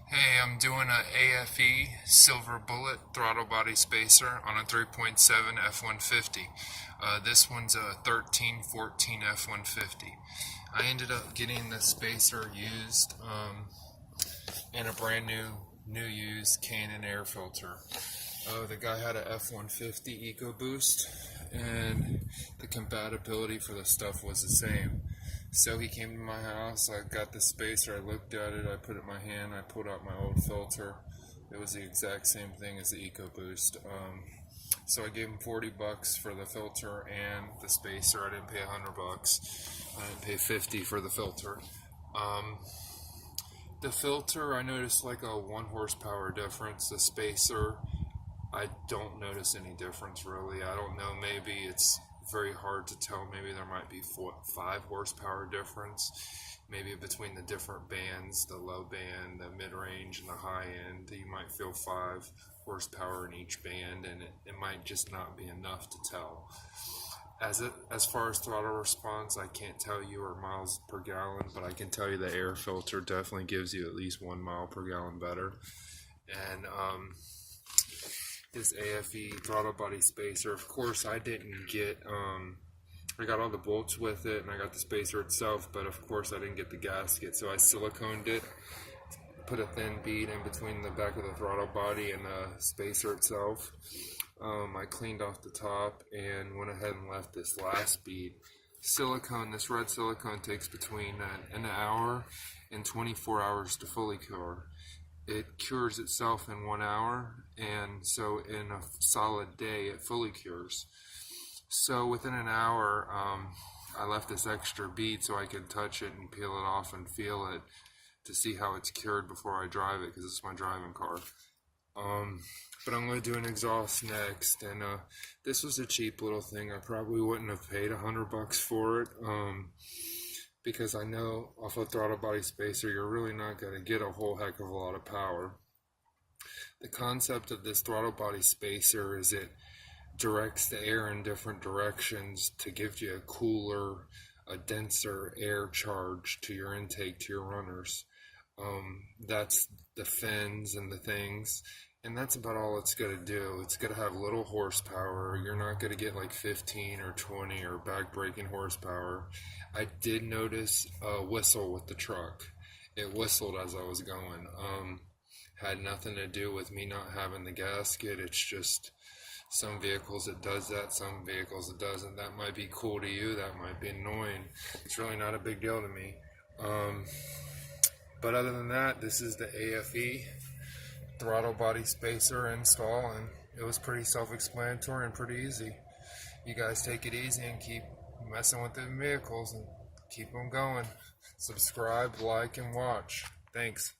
Hey, I'm doing a Afe Silver Bullet throttle body spacer on a 3.7 f150. This one's a 1314 f150. I ended up getting the spacer used in a brand new used Canon air filter. The guy had a f150 EcoBoost, and the compatibility for the stuff was the same. So he came to my house, I got the spacer, I looked at it, I put it in my hand, I pulled out my old filter. It was the exact same thing as the EcoBoost. So I gave him 40 bucks for the filter and the spacer. I didn't pay 100 bucks. I didn't pay 50 for the filter. The filter, I noticed like a 1 horsepower difference. The spacer, I don't notice any difference really. I don't know, maybe it's very hard to tell. Maybe there might be 5 horsepower difference, maybe between the different bands, the low band, the mid-range, and the high end. You might feel 5 horsepower in each band, and it might just not be enough to tell. As far as throttle response, I can't tell you or miles per gallon, but I can tell you the air filter definitely gives you at least 1 mile per gallon better. And this Afe throttle body spacer, of course I didn't get I got all the bolts with it, and I got the spacer itself, but of course I didn't get the gasket, so I siliconed it, put a thin bead in between the back of the throttle body and the spacer itself. I cleaned off the top and went ahead and left this last bead. Silicone, this red silicone takes between an hour and 24 hours to fully cure. It cures itself in 1 hour, and so in a solid day it fully cures. So within an hour, I left this extra bead so I could touch it and peel it off and feel it to see how it's cured before I drive it, because it's my driving car. But I'm going to do an exhaust next, and this was a cheap little thing. I probably wouldn't have paid 100 bucks for it, because I know off a throttle body spacer you're really not going to get a whole heck of a lot of power. The concept of this throttle body spacer is it directs the air in different directions to give you a cooler, a denser air charge to your intake, to your runners. That's the fins and the things, and that's about all it's going to do. It's going to have little horsepower. You're not going to get like 15 or 20 or back-breaking horsepower. I did notice a whistle with the truck. It whistled as I was going. Had nothing to do with me not having the gasket. It's just some vehicles it does that, some vehicles it doesn't. That might be cool to you, that might be annoying. It's really not a big deal to me. But other than that, this is the Afe throttle body spacer install, and it was pretty self-explanatory and pretty easy. You guys take it easy and keep messing with the vehicles and keep them going. Subscribe, like, and watch. Thanks.